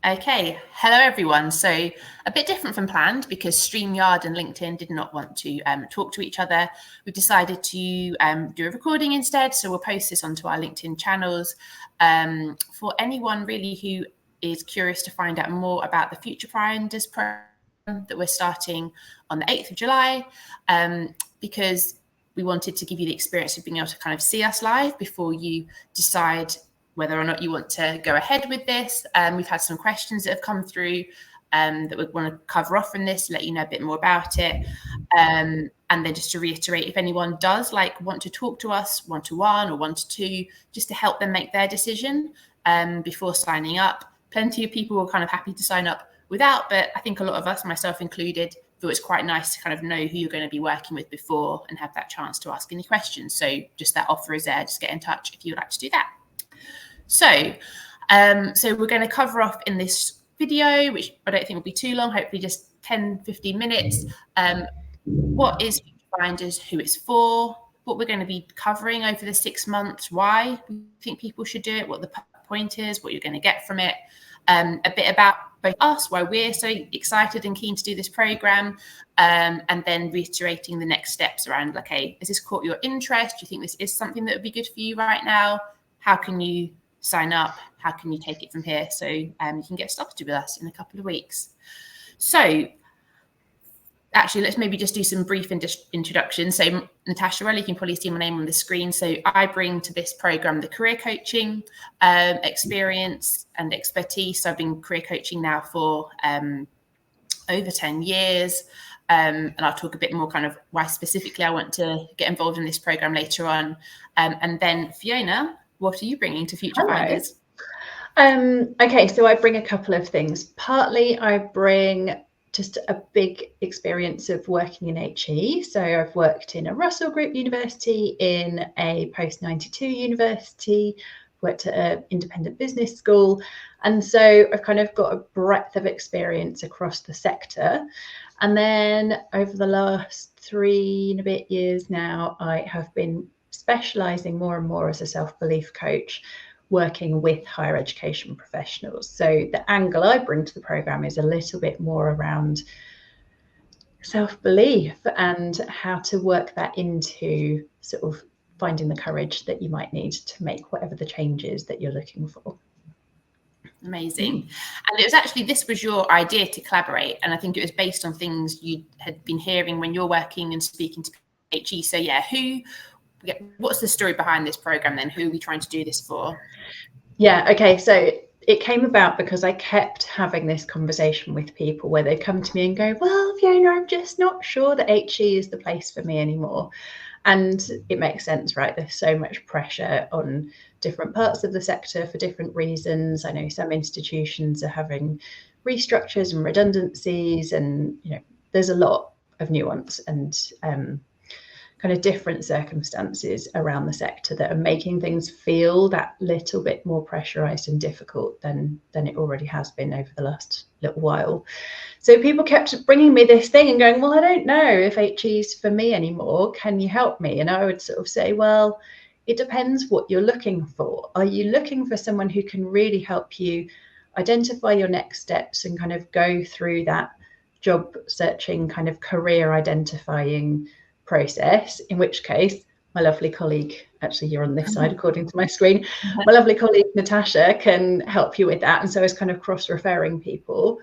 Okay, hello everyone. So a bit different from planned because StreamYard and LinkedIn did not want to talk to each other. We've decided to do a recording instead. So we'll post this onto our LinkedIn channels. For anyone really who is curious to find out more about the FutureFinders program that we're starting on the 8th of July, because we wanted to give you the experience of being able to kind of see us live before you decide whether or not you want to go ahead with this. We've had some questions that have come through that we want to cover off from this, let you know a bit more about it. And then just to reiterate, if anyone does want to talk to us one-to-one or one-to-two, just to help them make their decision before signing up. Plenty of people were kind of happy to sign up without, but I think a lot of us, myself included, thought it's quite nice to kind of know who you're going to be working with before and have that chance to ask any questions. So just that offer is there. Just get in touch if you'd like to do that. So we're going to cover off in this video, which I don't think will be too long, hopefully just 10-15 minutes. What is FutureFinders, who it's for, what we're going to be covering over the 6 months, why we think people should do it, what the point is, what you're going to get from it, a bit about both us, why we're so excited and keen to do this program, and then reiterating the next steps around, okay, has this caught your interest? Do you think this is something that would be good for you right now? How can you sign up? How can you take it from here? So you can get started with us in a couple of weeks. So actually, let's maybe just do some brief introductions. So Natasha, you can probably see my name on the screen. So I bring to this program the career coaching experience and expertise. So I've been career coaching now for over 10 years. And I'll talk a bit more kind of why specifically I want to get involved in this program later on. And then Fiona, what are you bringing to FutureFinders? Okay, so I bring a couple of things. Partly I bring just a big experience of working in HE. So I've worked in a Russell Group university, in a post-92 university, worked at an independent business school. And so I've kind of got a breadth of experience across the sector. And then over the last 3 and a bit years now, I have been specialising more and more as a self-belief coach, working with higher education professionals. So the angle I bring to the programme is a little bit more around self-belief and how to work that into sort of finding the courage that you might need to make whatever the change is that you're looking for. Amazing. And it was actually, this was your idea to collaborate. And I think it was based on things you had been hearing when you're working and speaking to HE. So yeah, what's the story behind this program then? Who are we trying to do this for? Yeah, okay, so it came about because I kept having this conversation with people where they come to me and go, well, Fiona, I'm just not sure that HE is the place for me anymore. And it makes sense, right? There's so much pressure on different parts of the sector for different reasons. I know some institutions are having restructures and redundancies, and there's a lot of nuance and kind of different circumstances around the sector that are making things feel that little bit more pressurized and difficult than it already has been over the last little while. So people kept bringing me this thing and going, well, I don't know if HE is for me anymore. Can you help me? And I would sort of say, well, it depends what you're looking for. Are you looking for someone who can really help you identify your next steps and kind of go through that job searching kind of career identifying process, in which case my lovely colleague, actually you're on this side according to my screen, my lovely colleague Natasha can help you with that, and so it's kind of cross-referring people.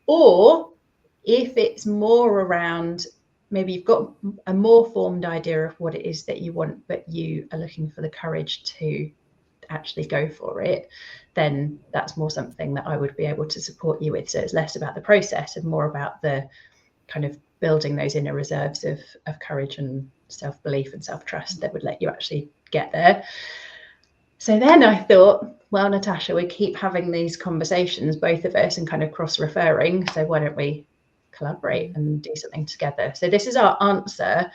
Or if it's more around, maybe you've got a more formed idea of what it is that you want, but you are looking for the courage to actually go for it, then that's more something that I would be able to support you with. So it's less about the process and more about the kind of building those inner reserves of courage and self-belief and self-trust that would let you actually get there. So then I thought, well, Natasha, we keep having these conversations, both of us, and kind of cross-referring. So why don't we collaborate and do something together? So this is our answer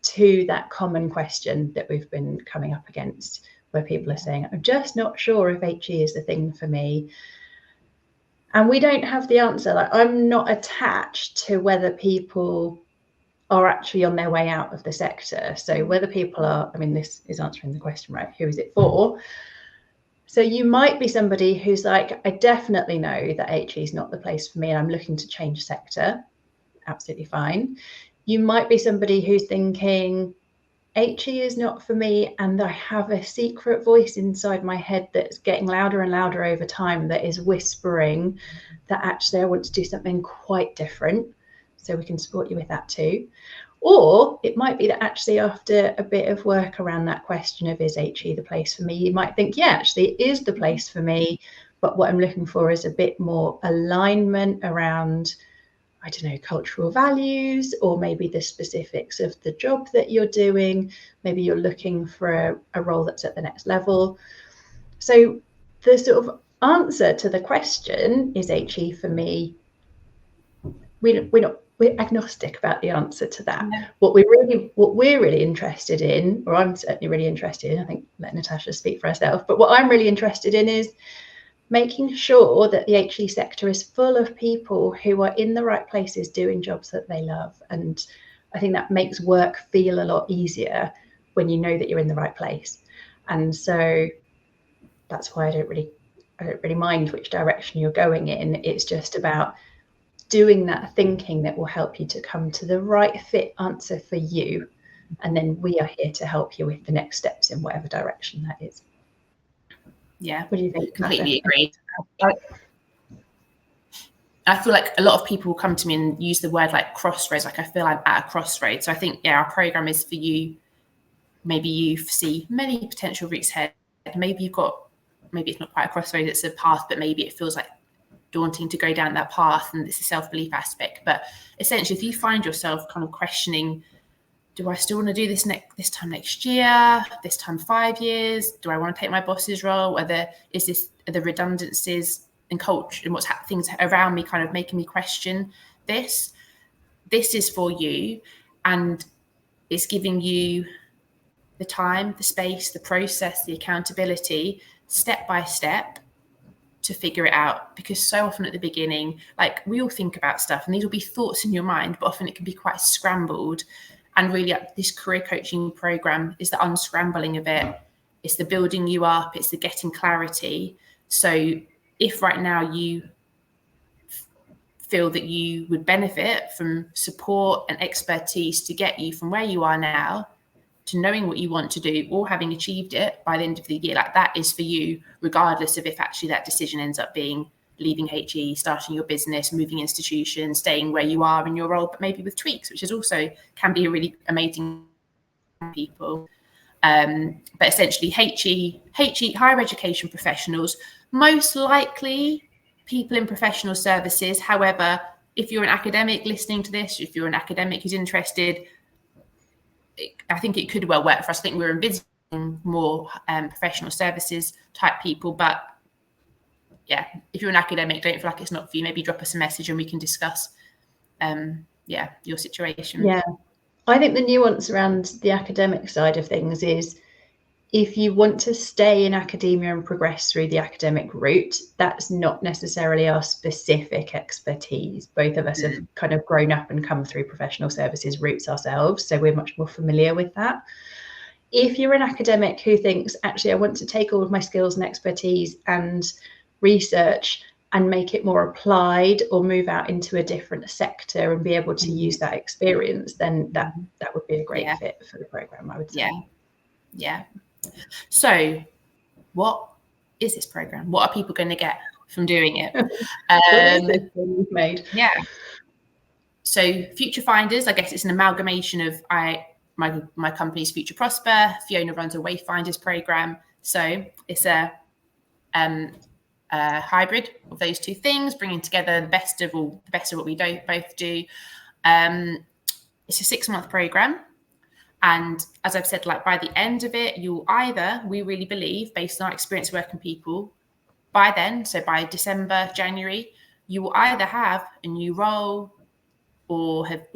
to that common question that we've been coming up against, where people are saying, I'm just not sure if HE is the thing for me. And we don't have the answer. Like, I'm not attached to whether people are actually on their way out of the sector. So whether people are, I mean, this is answering the question, right? Who is it for? So you might be somebody who's like, I definitely know that HE is not the place for me and I'm looking to change sector. Absolutely fine. You might be somebody who's thinking, HE is not for me, and I have a secret voice inside my head that's getting louder and louder over time that is whispering that actually I want to do something quite different. So we can support you with that too. Or it might be that actually after a bit of work around that question of is HE the place for me, you might think, yeah, actually it is the place for me, but what I'm looking for is a bit more alignment around, I don't know, cultural values, or maybe the specifics of the job that you're doing. Maybe you're looking for a role that's at the next level. So the sort of answer to the question, is HE for me? We're agnostic about the answer to that. Yeah. What we're really interested in, or I'm certainly really interested in, I think let Natasha speak for herself, but what I'm really interested in is making sure that the HE sector is full of people who are in the right places doing jobs that they love. And I think that makes work feel a lot easier when you know that you're in the right place. And so that's why I don't really mind which direction you're going in. It's just about doing that thinking that will help you to come to the right fit answer for you. And then we are here to help you with the next steps in whatever direction that is. Yeah, what do you think? Completely agree. I feel like a lot of people come to me and use the word like crossroads, like I feel I'm at a crossroads. So I think, yeah, our program is for you. Maybe you see many potential routes ahead. Maybe it's not quite a crossroads, it's a path, but maybe it feels like daunting to go down that path, and it's a self-belief aspect. But essentially, if you find yourself kind of questioning, do I still want to do this time next year, this time 5 years? Do I want to take my boss's role? Are the redundancies and culture and things around me kind of making me question this? This is for you, and it's giving you the time, the space, the process, the accountability, step by step, to figure it out. Because so often at the beginning, like, we all think about stuff and these will be thoughts in your mind, but often it can be quite scrambled. And really, this career coaching program is the unscrambling of it. It's the building you up. It's the getting clarity. So if right now you feel that you would benefit from support and expertise to get you from where you are now to knowing what you want to do, or having achieved it by the end of the year, like, that is for you, regardless of if actually that decision ends up being leaving HE, starting your business, moving institution, staying where you are in your role, but maybe with tweaks, which is also can be a really amazing people. But essentially, HE, higher education professionals, most likely people in professional services. However, if you're an academic listening to this, if you're an academic who's interested, I think it could well work for us. I think we're envisaging more professional services type people. But yeah, if you're an academic, don't feel like it's not for you, maybe drop us a message and we can discuss your situation. Yeah, I think the nuance around the academic side of things is, if you want to stay in academia and progress through the academic route, that's not necessarily our specific expertise. Both of us have kind of grown up and come through professional services routes ourselves, so we're much more familiar with that. If you're an academic who thinks, actually, I want to take all of my skills and expertise and research and make it more applied, or move out into a different sector and be able to use that experience, then that would be a great fit for the program, I would say. Yeah. So what is this program? What are people going to get from doing it? What is this thing we've made? Yeah. So FutureFinders, I guess it's an amalgamation of my company's Future Prosper. Fiona runs a Wayfinders program. So it's a hybrid of those two things, bringing together the best of what we both do. It's a 6-month program. And as I've said, like, by the end of it, we really believe, based on our experience working people, by then, so by December, January, you will either have a new role, or will have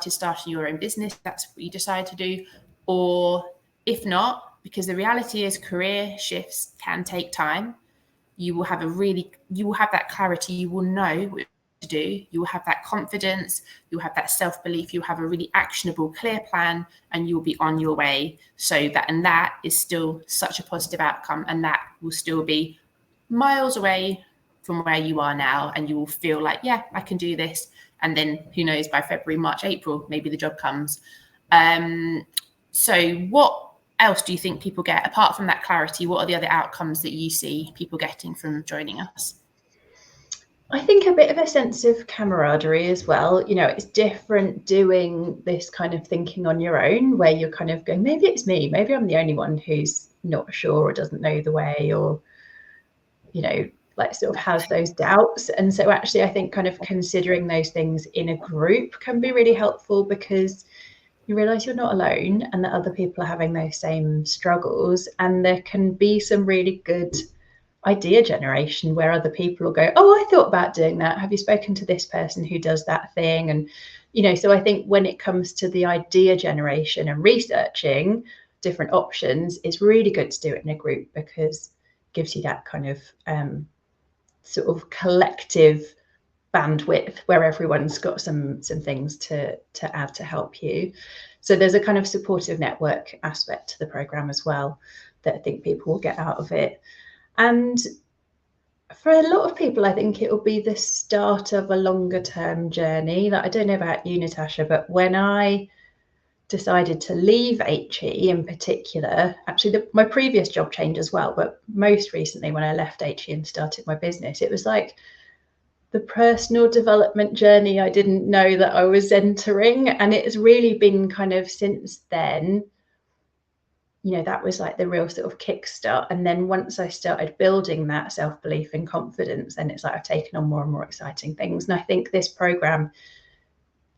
starting your own business. That's what you decide to do. Or if not, because the reality is career shifts can take time, you will have that clarity. You will know what to do, you'll have that confidence, you'll have that self-belief, you'll have a really actionable, clear plan, and you'll be on your way. That is still such a positive outcome, and that will still be miles away from where you are now, and you will feel like, yeah, I can do this. And then who knows, by February, March, April, maybe the job comes. So what else do you think people get apart from that clarity? What are the other outcomes that you see people getting from joining us? I think a bit of a sense of camaraderie as well. You know, it's different doing this kind of thinking on your own, where you're kind of going, maybe it's me, maybe I'm the only one who's not sure or doesn't know the way, or, you know, like sort of has those doubts. And so actually, I think kind of considering those things in a group can be really helpful, because you realize you're not alone and that other people are having those same struggles. And there can be some really good idea generation where other people will go, oh, I thought about doing that. Have you spoken to this person who does that thing? And, you know, so I think when it comes to the idea generation and researching different options, it's really good to do it in a group, because it gives you that kind of sort of collective bandwidth where everyone's got some things to add to help you. So there's a kind of supportive network aspect to the program as well that I think people will get out of it. And for a lot of people, I think it will be the start of a longer term journey. Like, I don't know about you, Natasha, but when I decided to leave HE in particular, actually my previous job change as well, but most recently when I left HE and started my business, it was like the personal development journey I didn't know that I was entering. And it's really been kind of since then, you know, that was like the real sort of kickstart. And then once I started building that self-belief and confidence, then it's like I've taken on more and more exciting things. And I think this program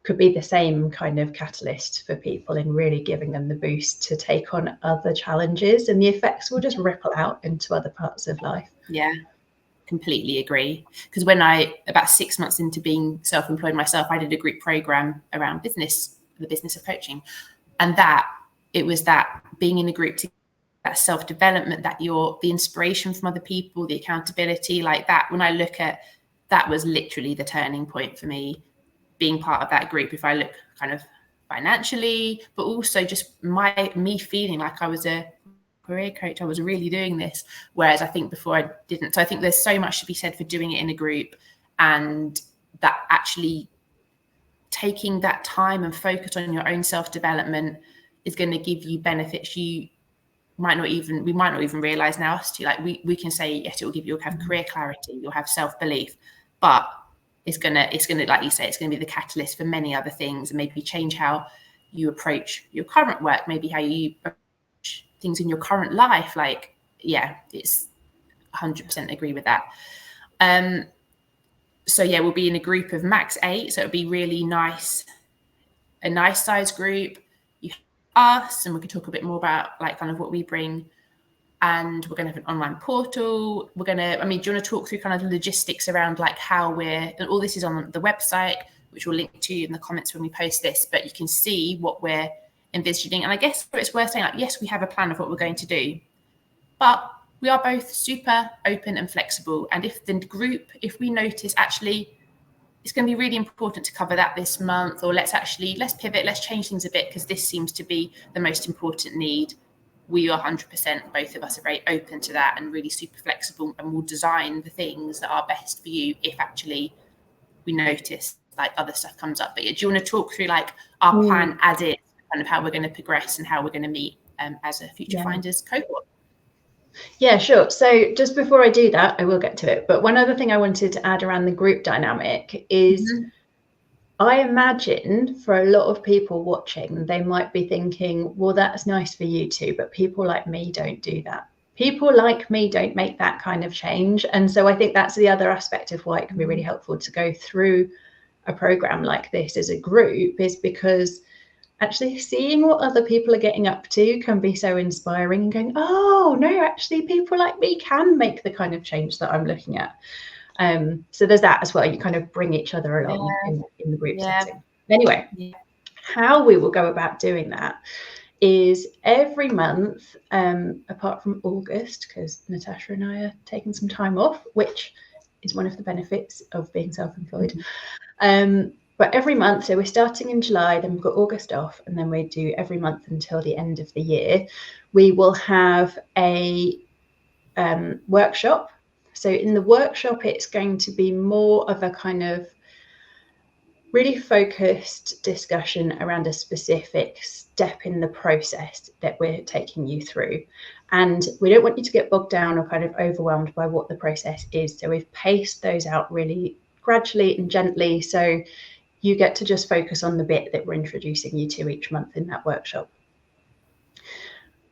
could be the same kind of catalyst for people in really giving them the boost to take on other challenges, and the effects will just ripple out into other parts of life. Yeah, completely agree. Because when about 6 months into being self-employed myself, I did a group program around business, the business of coaching. And it was that being in a group, that self-development, that the inspiration from other people, the accountability, like that. When I look at that, was literally the turning point for me, being part of that group. If I look kind of financially, but also just me feeling like I was a career coach, I was really doing this, whereas I think before I didn't. So I think there's so much to be said for doing it in a group, and that actually taking that time and focus on your own self-development is going to give you benefits we might not even realize now. Like we can say, yes, it will give you'll have career clarity, you'll have self-belief, but it's gonna, like you say, it's gonna be the catalyst for many other things, and maybe change how you approach your current work, maybe how you approach things in your current life. Like, yeah, it's 100% agree with that. So yeah, we'll be in a group of max 8, so it'll be really nice, a nice size group. You have us, and we can talk a bit more about like kind of what we bring. And we're going to have an online portal. Do you want to talk through kind of the logistics around like how and all this is on the website, which we'll link to in the comments when we post this, but you can see what we're envisioning. And I guess it's worth saying, like, yes, we have a plan of what we're going to do, but we are both super open and flexible. And if we notice actually it's going to be really important to cover that this month, or let's pivot, let's change things a bit because this seems to be the most important need, we are 100%, both of us are very open to that and really super flexible, and we'll design the things that are best for you if actually we notice like other stuff comes up. But do you want to talk through like our plan as is, kind of how we're going to progress and how we're going to meet as a FutureFinders cohort? Yeah, sure. So just before I do that, I will get to it. But one other thing I wanted to add around the group dynamic is I imagine for a lot of people watching, they might be thinking, well, that's nice for you two, but people like me don't do that. People like me don't make that kind of change. And so I think that's the other aspect of why it can be really helpful to go through a program like this as a group, is because actually seeing what other people are getting up to can be so inspiring, and going, oh no, actually people like me can make the kind of change that I'm looking at. So there's that as well. You kind of bring each other along in the group setting. Anyway, how we will go about doing that is every month, apart from August, because Natasha and I are taking some time off, which is one of the benefits of being self-employed. But every month, so we're starting in July, then we've got August off, and then we do every month until the end of the year. We will have a workshop. So in the workshop, it's going to be more of a kind of really focused discussion around a specific step in the process that we're taking you through. And we don't want you to get bogged down or kind of overwhelmed by what the process is. So we've paced those out really gradually and gently. So you get to just focus on the bit that we're introducing you to each month in that workshop.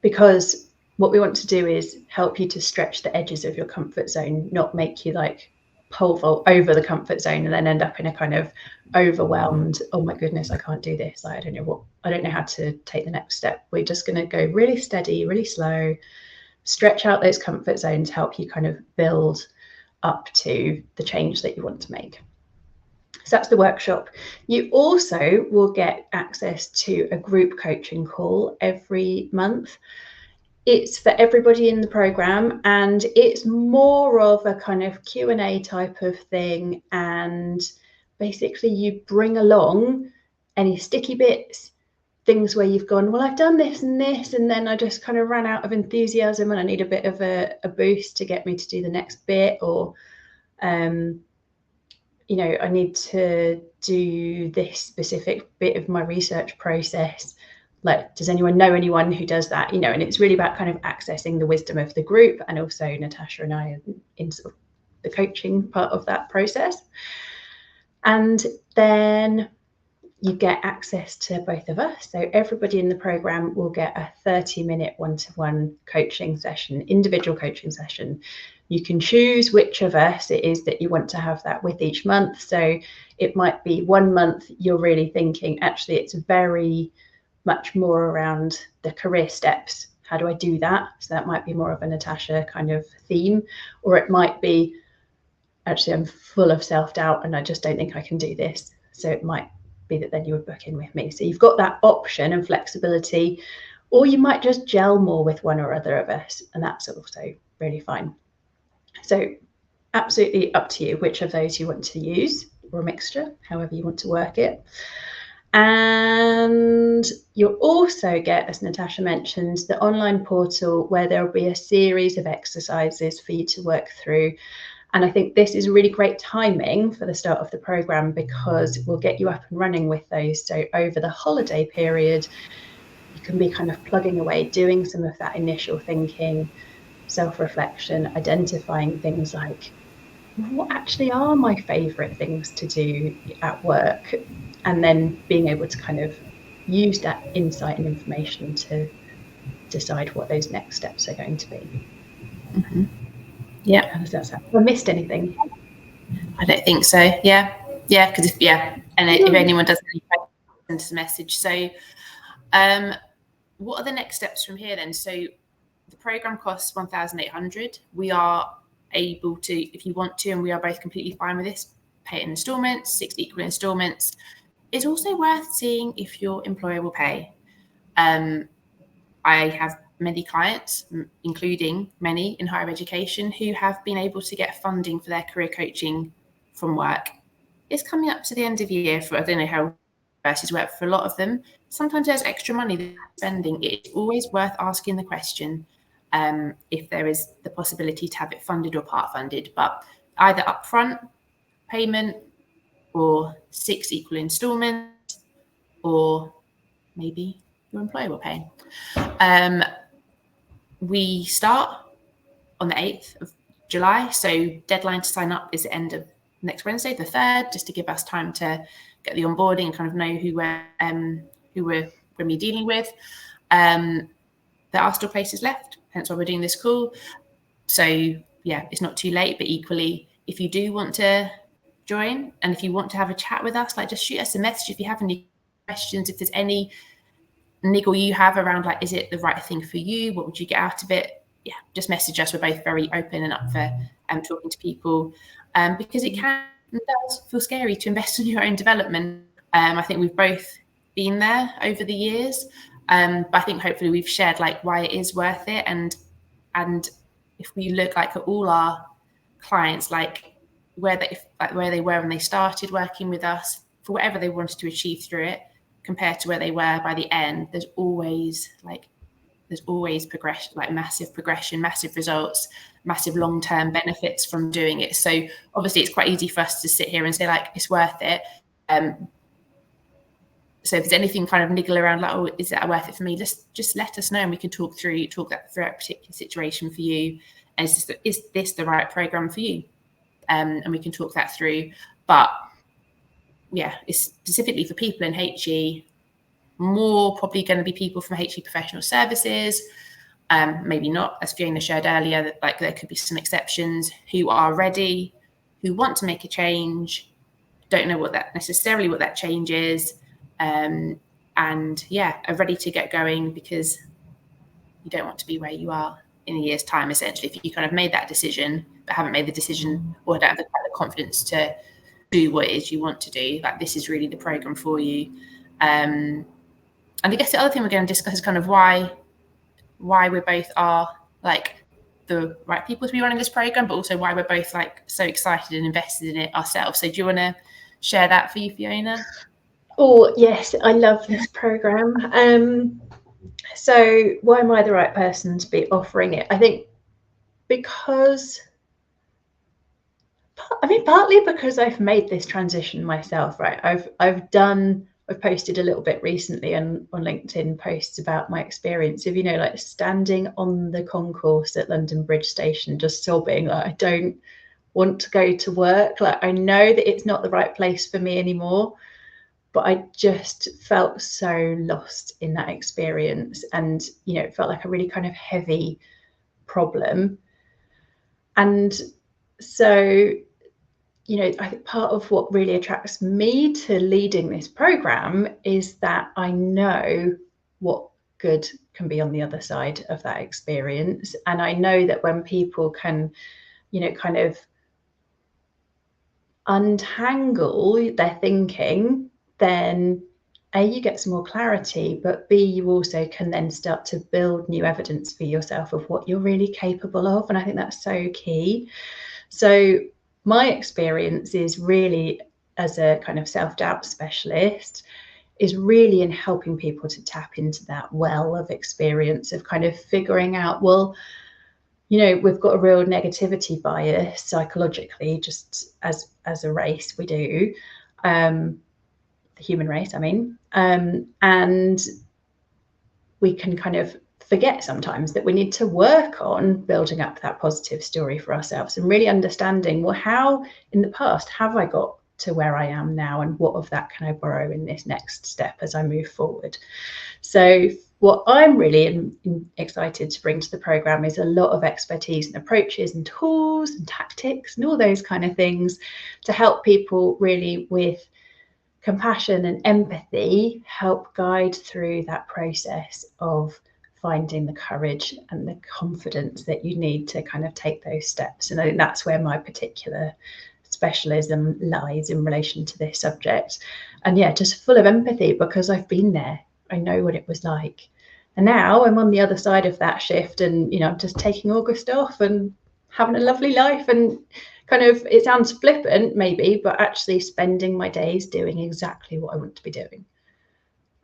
Because what we want to do is help you to stretch the edges of your comfort zone, not make you like pole vault over the comfort zone and then end up in a kind of overwhelmed, oh my goodness, I can't do this. I don't know how to take the next step. We're just going to go really steady, really slow, stretch out those comfort zones, help you kind of build up to the change that you want to make. So that's the workshop. You also will get access to a group coaching call every month. It's for everybody in the program, and it's more of a kind of Q&A type of thing. And basically you bring along any sticky bits, things where you've gone, well, I've done this and this, and then I just kind of ran out of enthusiasm and I need a bit of a boost to get me to do the next bit, or you know, I need to do this specific bit of my research process. Like, does anyone know anyone who does that? You know, and it's really about kind of accessing the wisdom of the group, and also Natasha and I in sort of the coaching part of that process. And then you get access to both of us. So everybody in the program will get a 30-minute one-to-one coaching session, individual coaching session. You can choose which of us it is that you want to have that with each month. So it might be 1 month you're really thinking, actually, it's very much more around the career steps. How do I do that? So that might be more of a Natasha kind of theme, or it might be, actually, I'm full of self-doubt and I just don't think I can do this. So it might be that then you would book in with me. So you've got that option and flexibility, or you might just gel more with one or other of us, and that's also really fine. So absolutely up to you which of those you want to use, or a mixture, however you want to work it. And you'll also get, as Natasha mentioned, the online portal where there'll be a series of exercises for you to work through. And I think this is really great timing for the start of the program, because we'll get you up and running with those. So over the holiday period, you can be kind of plugging away, doing some of that initial thinking, self-reflection, identifying things like, what actually are my favorite things to do at work? And then being able to kind of use that insight and information to decide what those next steps are going to be. Mm-hmm. Yeah. How does that sound? Have I missed anything? I don't think so. Yeah. Because if anyone does any questions, send a message. So what are the next steps from here then? So the program costs $1,800. We are able to, if you want to, and we are both completely fine with this, pay it in installments, 6 equal installments. It's also worth seeing if your employer will pay. I have many clients, including many in higher education, who have been able to get funding for their career coaching from work. It's coming up to the end of the year for, I don't know how universities work, for a lot of them. Sometimes there's extra money they're spending. It's always worth asking the question if there is the possibility to have it funded or part funded, but either upfront payment or 6 equal installments, or maybe your employer will pay. We start on the 8th of July, so deadline to sign up is the end of next Wednesday, the 3rd, just to give us time to get the onboarding and kind of know who we're going to be dealing with. There are still places left, hence why we're doing this call. So yeah, it's not too late, but equally, if you do want to join and if you want to have a chat with us, like, just shoot us a message if you have any questions, if there's any niggle you have around, like, is it the right thing for you? What would you get out of it? Yeah, just message us. We're both very open and up for talking to people, because it does feel scary to invest in your own development. I think we've both been there over the years, but I think hopefully we've shared like why it is worth it. And if we look like at all our clients, like where they were when they started working with us, for whatever they wanted to achieve through it, compared to where they were by the end, there's always progression, like massive progression, massive results, massive long-term benefits from doing it. So obviously it's quite easy for us to sit here and say like it's worth it. So if there's anything kind of niggle around like, oh, is that worth it for me? Just let us know and we can talk that through a particular situation for you. And is this the right program for you? And we can talk that through. But yeah, it's specifically for people in HE, more probably going to be people from HE professional services, maybe not, as Fiona shared earlier, that like there could be some exceptions, who are ready, who want to make a change, don't know what that change is, and yeah, are ready to get going, because you don't want to be where you are in a year's time, essentially. If you kind of made that decision but haven't made the decision or don't have the confidence to do what it is you want to do, like this is really the program for you. And I guess the other thing we're going to discuss is kind of why we both are like the right people to be running this program, but also why we're both like so excited and invested in it ourselves. So do you want to share that for you, Fiona? Oh yes, I love this program. So why am I the right person to be offering it? I think partly because I've made this transition myself, right? I've posted a little bit recently on LinkedIn posts about my experience of, like standing on the concourse at London Bridge Station, just sobbing, like I don't want to go to work. Like I know that it's not the right place for me anymore, but I just felt so lost in that experience. And, it felt like a really kind of heavy problem. And so, I think part of what really attracts me to leading this program is that I know what good can be on the other side of that experience. And I know that when people can, kind of untangle their thinking, then A, you get some more clarity, but B, you also can then start to build new evidence for yourself of what you're really capable of. And I think that's so key. So my experience is really, as a kind of self-doubt specialist, is really in helping people to tap into that well of experience of kind of figuring out, well, we've got a real negativity bias psychologically, just as a race, we do, the human race, and we can kind of forget sometimes that we need to work on building up that positive story for ourselves and really understanding, well, how in the past have I got to where I am now, and what of that can I borrow in this next step as I move forward? So what I'm really excited to bring to the program is a lot of expertise and approaches and tools and tactics and all those kind of things to help people really with compassion and empathy, help guide through that process of finding the courage and the confidence that you need to kind of take those steps. And I think that's where my particular specialism lies in relation to this subject. And yeah, just full of empathy, because I've been there. I know what it was like. And now I'm on the other side of that shift, and I'm just taking August off and having a lovely life, and kind of, it sounds flippant maybe, but actually spending my days doing exactly what I want to be doing,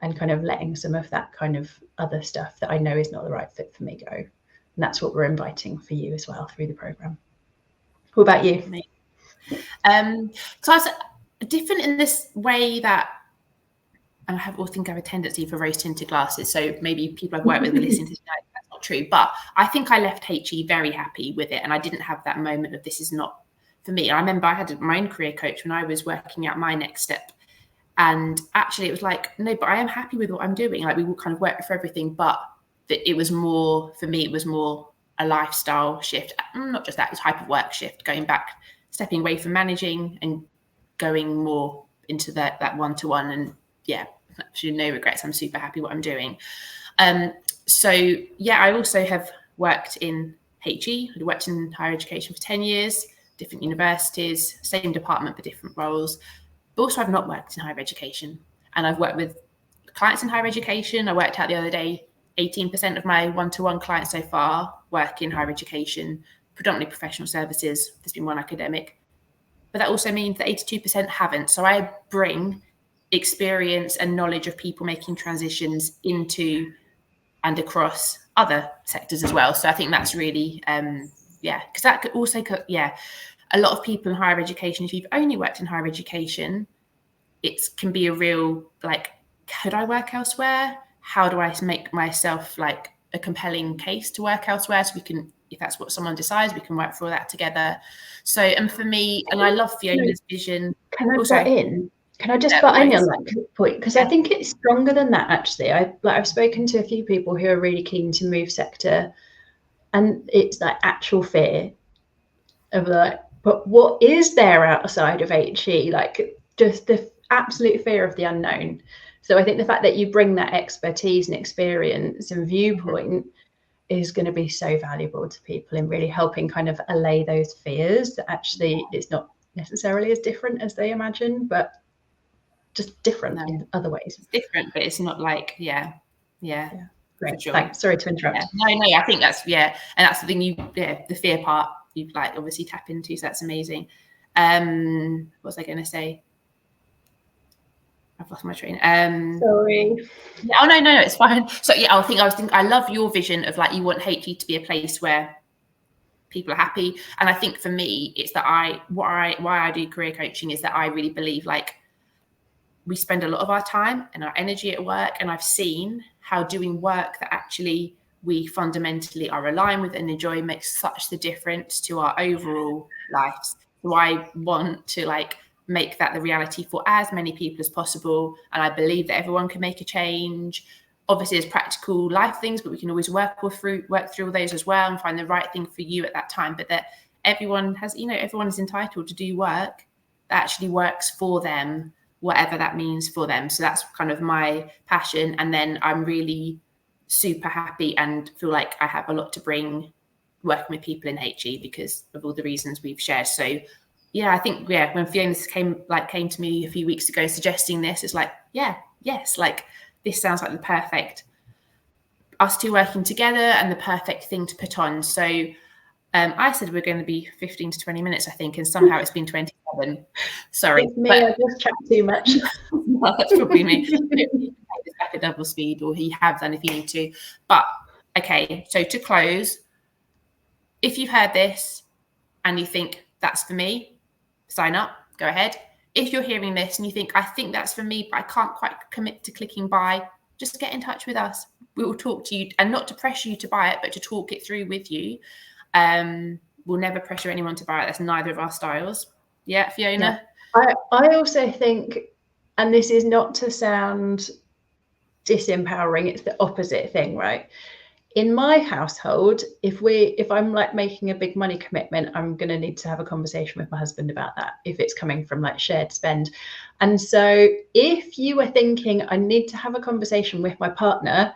and kind of letting some of that kind of other stuff that I know is not the right fit for me go. And that's what we're inviting for you as well through the program. What about you? So I was different in this way that I have a tendency for rose tinted glasses. So maybe people I've worked with will listen to tonight. That's not true, but I think I left HE very happy with it, and I didn't have that moment of this is not for me. I remember I had my own career coach when I was working out my next step, and actually it was like, no, but I am happy with what I'm doing. Like we will kind of work for everything, but it was more for me. It was more a lifestyle shift, not just that. It was type of work shift, going back, stepping away from managing and going more into that one-to-one. And yeah, actually no regrets. I'm super happy what I'm doing. So yeah, I also have worked in HE. I worked in higher education for 10 years, different universities, same department but different roles. But also I've not worked in higher education, and I've worked with clients in higher education. I worked out the other day, 18% of my one-to-one clients so far work in higher education, predominantly professional services. There's been one academic. but that also means that 82% haven't. So I bring experience and knowledge of people making transitions into and across other sectors as well. So I think that's really, because that could also, a lot of people in higher education, if you've only worked in higher education, it can be a real, like, could I work elsewhere? How do I make myself like a compelling case to work elsewhere? So we can, if that's what someone decides, we can work through that together. So, and for me, and I love Fiona's vision. Can I butt in? Can I just butt in on that point? Because I think it's stronger than that, actually. I've spoken to a few people who are really keen to move sector, and it's like actual fear of like, but what is there outside of HE? Like just the absolute fear of the unknown. So I think the fact that you bring that expertise and experience and viewpoint is going to be so valuable to people in really helping kind of allay those fears that actually it's not necessarily as different as they imagine, but just different in other ways. It's different, but it's not like, yeah. Great. Sure. Thanks. Sorry to interrupt. No, I think that's, and that's the thing the fear part you like obviously tap into, so that's amazing. What was I going to say? I've lost my train. Sorry. Oh no, it's fine. So I love your vision of like, you want HE to be a place where people are happy. And I think for me, it's that why I do career coaching is that I really believe like we spend a lot of our time and our energy at work, and I've seen how doing work that actually we fundamentally are aligned with and enjoy makes such the difference to our overall lives. So I want to like make that the reality for as many people as possible. And I believe that everyone can make a change. Obviously, there's practical life things, but we can always work through all those as well and find the right thing for you at that time. But that everyone is entitled to do work that actually works for them, whatever that means for them. So that's kind of my passion. And then I'm really super happy and feel like I have a lot to bring working with people in HE because of all the reasons we've shared. So I think when Fiona came to me a few weeks ago suggesting this, it's like, yes, like this sounds like the perfect us two working together and the perfect thing to put on. So I said we're going to be 15 to 20 minutes, I think, and somehow it's been 27. Sorry. It's me, I just chat too much. No, that's probably me. Back at double speed, or he have done if you need to. But okay, so to close, if you've heard this and you think that's for me, sign up, go ahead. If you're hearing this and you think, I think that's for me, but I can't quite commit to clicking buy, just get in touch with us. We will talk to you, and not to pressure you to buy it, but to talk it through with you. We'll never pressure anyone to buy it. That's neither of our styles. Yeah, Fiona? Yeah. I also think, and this is not to sound disempowering, it's the opposite thing, right? In my household, if I'm like making a big money commitment, I'm going to need to have a conversation with my husband about that if it's coming from like shared spend. And so if you are thinking I need to have a conversation with my partner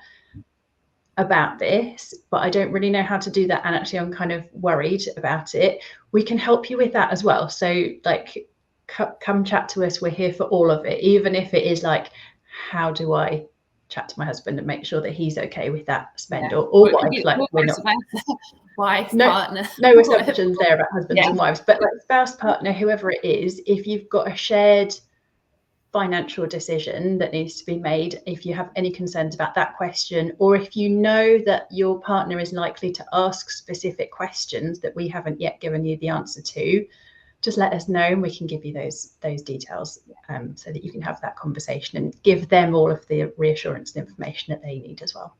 about this, but I don't really know how to do that, and actually I'm kind of worried about it, we can help you with that as well. So like come chat to us. We're here for all of it, even if it is like, how do I chat to my husband and make sure that he's okay with that spend, or wife, like we're not wife, no, partner, no assumptions there about husbands and wives, but like spouse, partner, whoever it is, if you've got a shared financial decision that needs to be made, if you have any concerns about that question, or if you know that your partner is likely to ask specific questions that we haven't yet given you the answer to, just let us know and we can give you those details, so that you can have that conversation and give them all of the reassurance and information that they need as well.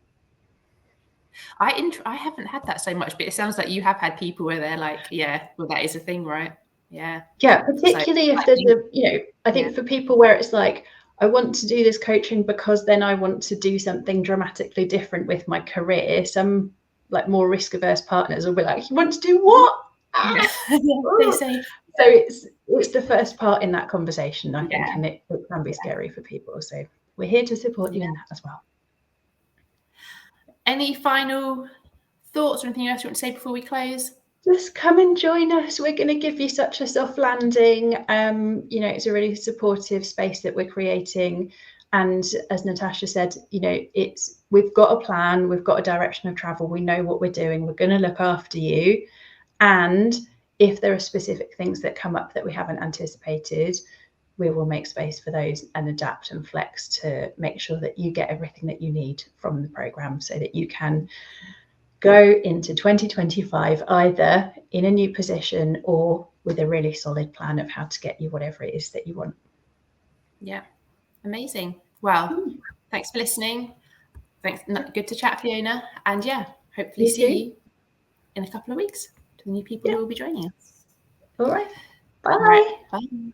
I haven't had that so much, but it sounds like you have had people where they're like, that is a thing, right? Yeah, particularly if there's I think for people where it's like, I want to do this coaching because then I want to do something dramatically different with my career. Some like more risk averse partners will be like, you want to do what? They say. So it's the first part in that conversation, I think, and it can be scary for people. So we're here to support you in that as well. Any final thoughts or anything else you want to say before we close? Just come and join us. We're going to give you such a soft landing. It's a really supportive space that we're creating. And as Natasha said, we've got a plan, we've got a direction of travel, we know what we're doing, we're going to look after you. And if there are specific things that come up that we haven't anticipated, we will make space for those and adapt and flex to make sure that you get everything that you need from the programme, so that you can go into 2025 either in a new position or with a really solid plan of how to get you whatever it is that you want. Yeah, amazing. Well, thanks for listening. Thanks. Good to chat, Fiona. And yeah, hopefully see you in a couple of weeks to the new people who will be joining us. All right. Bye. All right. Bye.